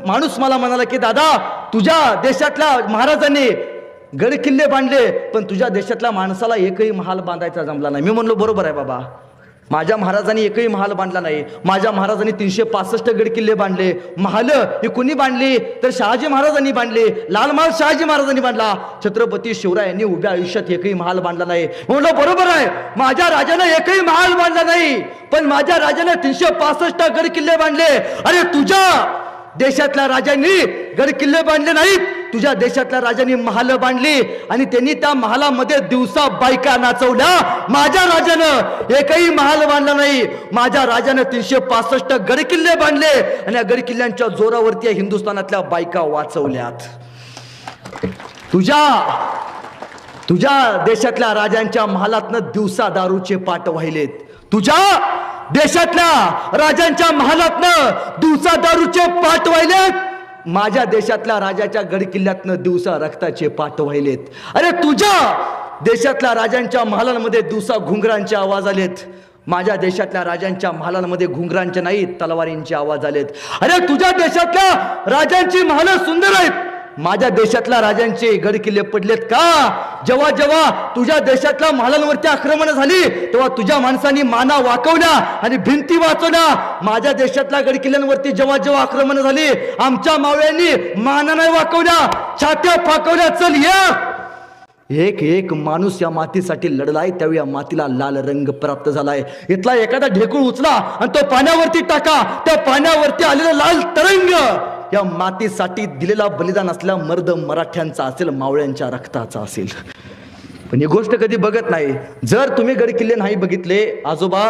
माणूस मला म्हणाला की दादा, तुझ्या देशातल्या महाराजांनी गड किल्ले बांधले, पण तुझ्या देशातल्या माणसाला एकही महाल बांधायचा जमला नाही. मी म्हणलो बरोबर आहे बाबा, माझ्या महाराजांनी एकही महाल बांधला नाही. माझ्या महाराजांनी 365 गड किल्ले बांधले. महाल ही कुणी बांधली तर शहाजी महाराजांनी बांधले. लाल महाल शहाजी महाराजांनी बांधला. छत्रपती शिवरायांनी उभ्या आयुष्यात एकही महाल बांधला नाही. म्हणलं बरोबर आहे, माझ्या राजानं एकही महाल बांधला नाही, पण माझ्या राजाने 365 गड किल्ले बांधले. अरे तुझ्या देशातल्या राजांनी गड किल्ले बांधले नाहीत, तुझ्या देशातल्या राजांनी महाल बांधली आणि त्यांनी त्या महालामध्ये दिवसा बायका नाचवल्या. माझ्या राजानं एकही महाल बांधला नाही. माझ्या राजानं 365 गड किल्ले बांधले आणि या गड किल्ल्यांच्या जोरावरती हिंदुस्थानातल्या बायका वाचवल्यात. तुझ्या देशातल्या राजांच्या महालातनं दिवसा दारूचे पाट वाहिलेत. तुझ्या देशातल्या राजांच्या महालातनं दिवसा दारूचे पाट वाहिलेत. माझ्या देशातल्या राजाच्या गड किल्ल्यातनं दिवसा रक्ताचे पाट वाहिलेत. अरे तुझ्या देशातल्या राजांच्या महालांमध्ये दिवसा घुंगरांचे आवाज आलेत. माझ्या देशातल्या राजांच्या महालांमध्ये घुंगरांचे नाहीत, तलवारींचे आवाज आलेत. अरे तुझ्या देशातल्या राजांची महालं सुंदर आहेत, माझ्या देशातल्या राजांचे गड किल्ले पडलेत का? जेव्हा जेव्हा तुझ्या देशातल्या महालांवरती आक्रमण झाली तेव्हा तुझ्या माणसांनी माना वाकवल्या आणि भिंती वाचवल्या. माझ्या देशातल्या गड किल्ल्यांवरती जेव्हा जेव्हा आक्रमण झाली आमच्या मावळ्यांनी माना नाही वाकवल्या, छात्या फाकवल्या. चल या, एक एक माणूस या मातीसाठी लढलाय, त्यावेळी या मातीला लाल रंग प्राप्त झालाय. इथला एखादा ढेकूळ उचला आणि तो पाण्यावरती टाका, त्या पाण्यावरती आलेला लाल तरंग या मातीसाठी दिलेला बलिदान असलेला मर्द मराठ्यांचा असेल, मावळ्यांच्या रक्ताचा असेल. पण ही गोष्ट कधी बघत नाही. जर तुम्ही गड किल्ले नाही बघितले, आजोबा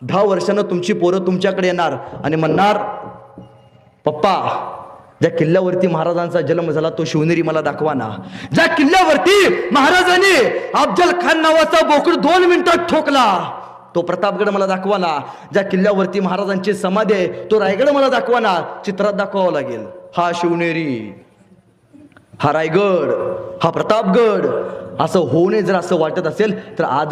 10 वर्षानं तुमची पोरं तुमच्याकडे येणार आणि म्हणणार, पप्पा ज्या किल्ल्यावरती महाराजांचा जन्म झाला तो शिवनेरी मला दाखवा ना. ज्या किल्ल्यावरती महाराजांनी अफजल खान नावाचा बोकड 2 मिनिटात ठोकला तो प्रतापगड मला दाखवा ना. ज्या किल्ल्यावरती महाराजांची समाधी आहे तो रायगड मला दाखवा ना. चित्रात दाखवावं लागेल. हा शिवनेरी, हा रायगड, हा प्रतापगड असं होऊ नये जर असं वाटत असेल तर आज